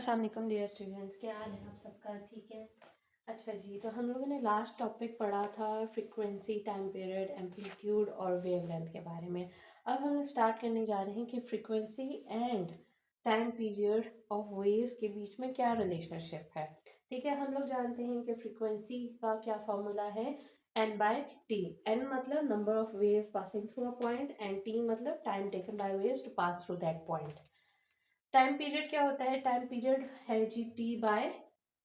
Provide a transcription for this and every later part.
अस्सलाम वालेकुम dear students, क्या हाल है आप सबका? ठीक है। अच्छा जी, तो हम लोगों ने लास्ट टॉपिक पढ़ा था फ्रीक्वेंसी, टाइम पीरियड, एम्पलीट्यूड और वेवलेंथ के बारे में। अब हम लोग स्टार्ट करने जा रहे हैं कि frequency and time period of waves के बीच में क्या रिलेशनशिप है। ठीक है, हम लोग जानते हैं कि फ्रीक्वेंसी का क्या फॉर्मूला है, एन बाय टी। एन मतलब number of waves passing through a point and T मतलब time taken by waves to pass through that point. Time period क्या होता है? टाइम पीरियड है जी टी बाय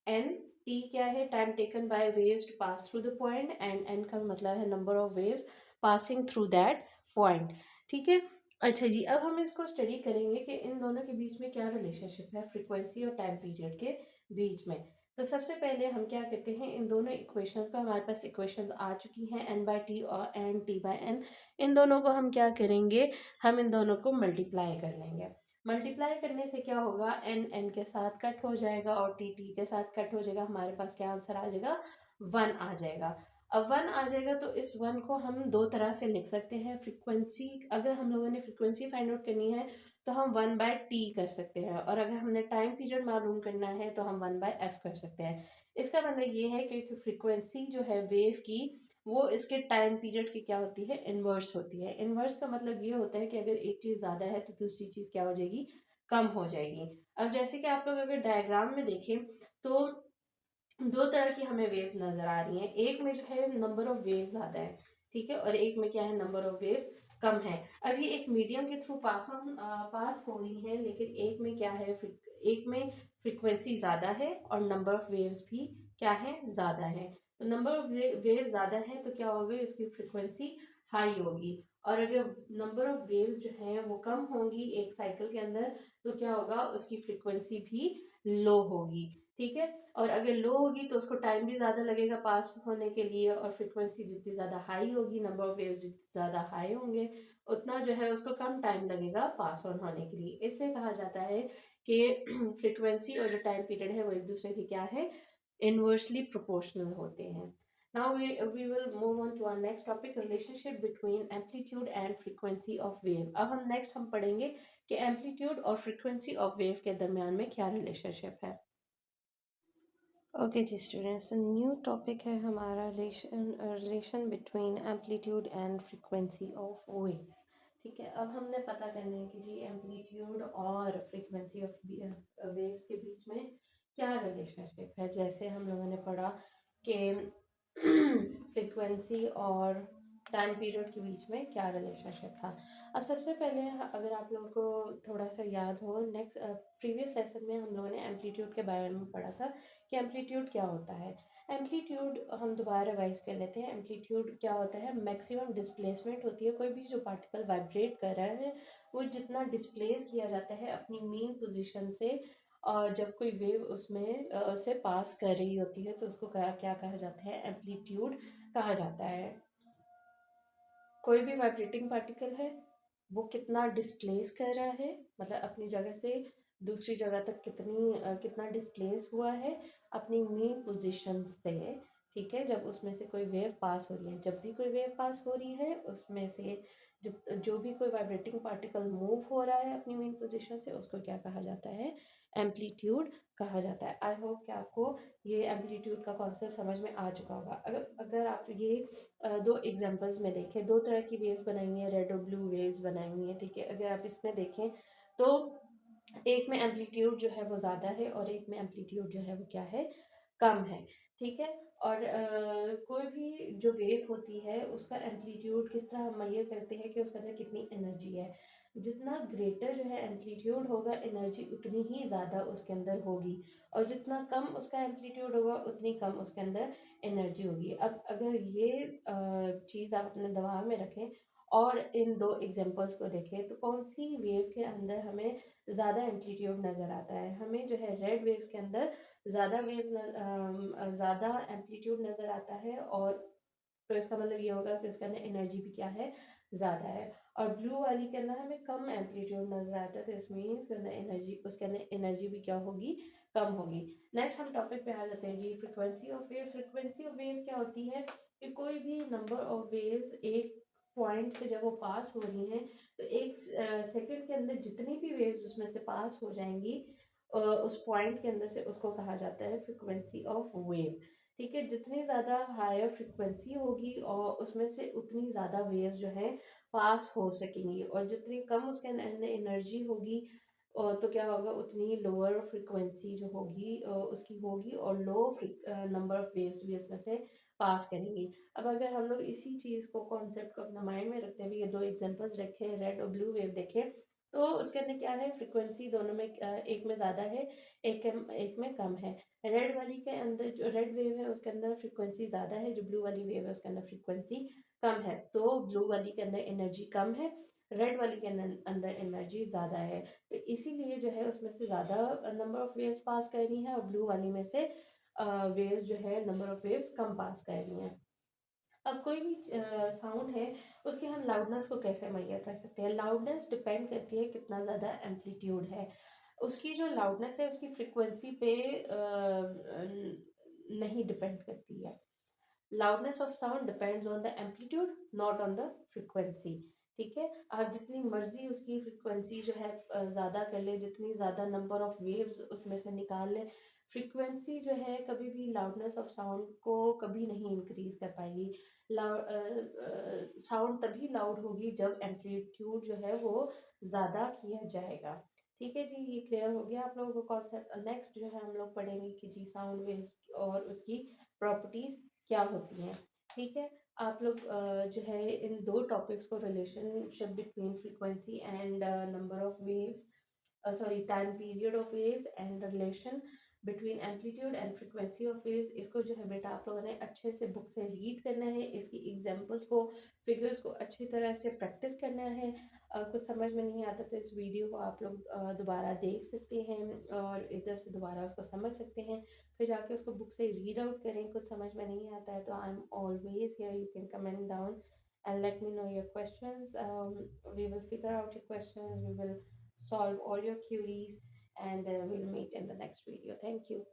एन। टी क्या है? Time taken by waves to pass through the point, and N का मतलब है number of waves passing through that point. ठीक है। अच्छा जी, अब हम इसको स्टडी करेंगे कि इन दोनों के बीच में क्या रिलेशनशिप है, फ्रीक्वेंसी और टाइम पीरियड के बीच में। तो सबसे पहले हम क्या करते हैं, इन दोनों इक्वेशंस को, हमारे पास इक्वेशंस आ चुकी हैं एन बाय टी और एन टी बाय एन। इन दोनों को हम क्या करेंगे, हम इन दोनों को मल्टीप्लाई कर लेंगे। मल्टीप्लाई करने से क्या होगा, एन एन के साथ कट हो जाएगा और टी टी के साथ कट हो जाएगा। हमारे पास क्या आंसर आ जाएगा? वन आ जाएगा। अब वन आ जाएगा तो इस वन को हम दो तरह से लिख सकते हैं। फ्रीक्वेंसी, अगर हम लोगों ने फ्रीक्वेंसी फाइंड आउट करनी है तो हम वन बाय टी कर सकते हैं, और अगर हमने टाइम पीरियड मालूम करना है तो हम वन बाय एफ कर सकते हैं। इसका मतलब ये है कि फ्रीक्वेंसी जो है वेव की, वो इसके टाइम पीरियड की क्या होती है? इनवर्स होती है। इनवर्स का मतलब ये होता है कि अगर एक चीज ज्यादा है तो दूसरी चीज क्या हो जाएगी? कम हो जाएगी। अब जैसे कि आप लोग अगर डायग्राम में देखें तो दो तरह की हमें वेव्स नजर आ रही हैं। एक में जो है नंबर ऑफ वेव्स ज्यादा है, ठीक है, और एक में क्या है, नंबर ऑफ वेव्स कम है। अभी एक मीडियम के थ्रू पास हो रही है, लेकिन एक में क्या है, एक में फ्रीक्वेंसी ज्यादा है और नंबर ऑफ वेव्स भी क्या है, ज्यादा है। तो नंबर ऑफ वेव ज्यादा है तो क्या होगी, उसकी फ्रीक्वेंसी हाई होगी। और अगर नंबर ऑफ वेव्स जो है वो कम होंगी एक साइकिल के अंदर, तो क्या होगा, उसकी फ्रीक्वेंसी भी लो होगी। ठीक है। और अगर लो होगी तो उसको टाइम भी ज्यादा लगेगा पास होने के लिए, और फ्रीक्वेंसी जितनी ज्यादा हाई होगी, नंबर ऑफ वेव्स जितनी ज्यादा हाई होंगे, उतना जो है उसको कम टाइम लगेगा पास ऑन होने के लिए। इसलिए कहा जाता है कि फ्रीक्वेंसी और जो टाइम पीरियड है वो एक दूसरे की क्या है, इनवर्सली प्रोपोर्शनल होते हैं। Now we will move on to our next topic, relationship between amplitude and frequency of wave. अब हम नेक्स्ट हम पढ़ेंगे कि एम्पलीट्यूड और फ्रीक्वेंसी ऑफ वेव के दरमियान में क्या रिलेशनशिप है। ओके जी स्टूडेंट्स, तो न्यू टॉपिक है हमारा relation between amplitude and frequency of waves. ठीक है, अब हमने पता करना है कि जी एम्पलीट्यूड और फ्रीक्वेंसी ऑफ वेव्स के बीच में क्या रिलेशनशिप है। जैसे हम लोगों ने पढ़ा कि फ्रीक्वेंसी और टाइम पीरियड के बीच में क्या रिलेशनशिप था। अब सबसे पहले अगर आप लोगों को थोड़ा सा याद हो, नेक्स्ट प्रीवियस लेसन में हम लोगों ने एम्पलीट्यूड के बारे में पढ़ा था कि एम्पलीट्यूड क्या होता है। एम्पलीट्यूड हम दोबारा रिवाइज कर लेते हैं। एम्पलीट्यूड क्या होता है? मैक्सिमम डिस्प्लेसमेंट होती है। कोई भी जो पार्टिकल वाइब्रेट कर रहा है वो जितना डिस्प्लेस किया जाता है अपनी मेन पोजीशन से, और जब कोई वेव उसमें से पास कर रही होती है तो उसको क्या क्या कहा जाता है? एम्पलीट्यूड कहा जाता है। कोई भी वाइब्रेटिंग पार्टिकल है, वो कितना डिस्प्लेस कर रहा है, मतलब अपनी जगह से दूसरी जगह तक कितना डिस्प्लेस हुआ है अपनी मेन पोजीशन से। ठीक है, जब उसमें से कोई वेव पास हो रही है, जब भी कोई वेव पास हो रही है उसमें से जो भी कोई वाइब्रेटिंग पार्टिकल मूव हो रहा है अपनी मेन पोजीशन से, उसको क्या कहा जाता है? एम्पलीट्यूड कहा जाता है। आई होप कि आपको ये एम्पलीट्यूड का कॉन्सेप्ट समझ में आ चुका होगा। अगर अगर आप ये दो एग्जांपल्स में देखें, दो तरह की वेव्स बनाई हुई है, रेड और ब्लू वेव्स बनाई हुई है। ठीक है, अगर आप इसमें देखें तो एक में एम्पलीट्यूड जो है वो ज़्यादा है और एक में एम्पलीट्यूड जो है वो क्या है, कम है। ठीक है। और कोई भी जो वेव होती है उसका एम्पलीट्यूड किस तरह हम मेजर करते हैं कि उसके अंदर कितनी एनर्जी है। जितना ग्रेटर जो है एम्पलीट्यूड होगा, एनर्जी उतनी ही ज़्यादा उसके अंदर होगी, और जितना कम उसका एम्पलीट्यूड होगा उतनी कम उसके अंदर एनर्जी होगी। अब अगर ये चीज़ आप अपने दिमाग में रखें और इन दो एग्जांपल्स को देखें, तो कौन सी वेव के अंदर हमें ज़्यादा एम्पलीट्यूड नज़र आता है? हमें जो है रेड वेव्स के अंदर ज़्यादा एम्पलीट्यूड नज़र आता है, और तो इसका मतलब ये होगा कि उसके अंदर एनर्जी भी क्या है, ज़्यादा है। और ब्लू वाली के अंदर हमें कम एम्पलीट्यूड नज़र आता है, तो इस मीन्स उसके अंदर एनर्जी भी क्या होगी, कम होगी। नेक्स्ट हम टॉपिक पे आ जाते हैं जी, frequency of wave. Frequency of waves क्या होती है कि कोई भी नंबर ऑफ वेव्स एक पॉइंट से जब वो पास हो रही हैं, तो एक सेकंड के अंदर जितनी भी वेव्स उसमें से पास हो जाएंगी, उस पॉइंट के अंदर से उसको कहा जाता है फ्रिक्वेंसी ऑफ वेव। ठीक है, जितनी ज़्यादा हायर फ्रिक्वेंसी होगी और उसमें से उतनी ज़्यादा वेव्स जो है पास हो सकेंगी, और जितनी कम उसके अंदर एनर्जी होगी तो क्या होगा, उतनी लोअर फ्रिक्वेंसी जो होगी उसकी होगी, और लो नंबर ऑफ वेव्स भी इसमें से पास करेंगी। अब अगर हम लोग इसी चीज़ को कॉन्सेप्ट को अपना माइंड में रखते हुए ये दो एग्जांपल्स रखें, रेड और ब्लू वेव देखें, तो उसके अंदर क्या है, फ्रिक्वेंसी दोनों में एक में ज़्यादा है, एक में कम है। रेड वाली के अंदर जो रेड वेव है उसके अंदर फ्रिक्वेंसी ज़्यादा है, जो ब्लू वाली वेव है उसके अंदर फ्रिक्वेंसी कम है, तो ब्लू वाली के अंदर एनर्जी कम है, रेड वाली के अंदर एनर्जी ज़्यादा है। तो इसीलिए जो है उसमें से ज़्यादा नंबर ऑफ वेव्स पास कर रही हैं, और ब्लू वाली में से वेव्स जो है नंबर ऑफ वेव्स कम पास कर रही हैं। अब कोई भी साउंड है, उसकी हम लाउडनेस को कैसे मेजर कर सकते हैं? लाउडनेस डिपेंड करती है कितना ज़्यादा एम्पलीट्यूड है। उसकी जो लाउडनेस है उसकी फ्रिक्वेंसी पे नहीं डिपेंड करती है। Loudness of sound depends on the amplitude, not on the frequency. ठीक है, आप जितनी मर्जी उसकी फ्रिक्वेंसी जो है ज़्यादा कर ले, जितनी ज़्यादा नंबर ऑफ वेव्स उसमें से निकाल ले, फ्रिक्वेंसी जो है कभी भी लाउडनेस ऑफ साउंड को कभी नहीं इंक्रीज कर पाएगी। साउंड तभी लाउड होगी जब एम्पलीट्यूड जो है वो ज़्यादा किया जाएगा। ठीक है जी, ये क्लियर हो गया आप लोगों को कॉन्सेप्ट। नेक्स्ट जो है हम लोग पढ़ेंगे कि जी साउंड वेव्स और उसकी प्रॉपर्टीज़ क्या होती हैं। ठीक है, आप लोग जो है इन दो टॉपिक्स को, relationship between frequency and number of waves, sorry, time period of waves and relation between amplitude and frequency of waves, इसको जो है बेटा आप लोगों ने अच्छे से बुक से रीड करना है, इसकी एग्जांपल्स को, फिगर्स को अच्छी तरह से प्रैक्टिस करना है। कुछ समझ में नहीं आता तो इस वीडियो को आप लोग दोबारा देख सकते हैं और इधर से दोबारा उसको समझ सकते हैं, फिर जाके उसको बुक से रीड आउट करें। कुछ समझ में नहीं आता है तो I am always here, you can comment down and let me know your questions. We will figure out your questions, we will solve all your queries, and we'll meet in the next video. Thank you.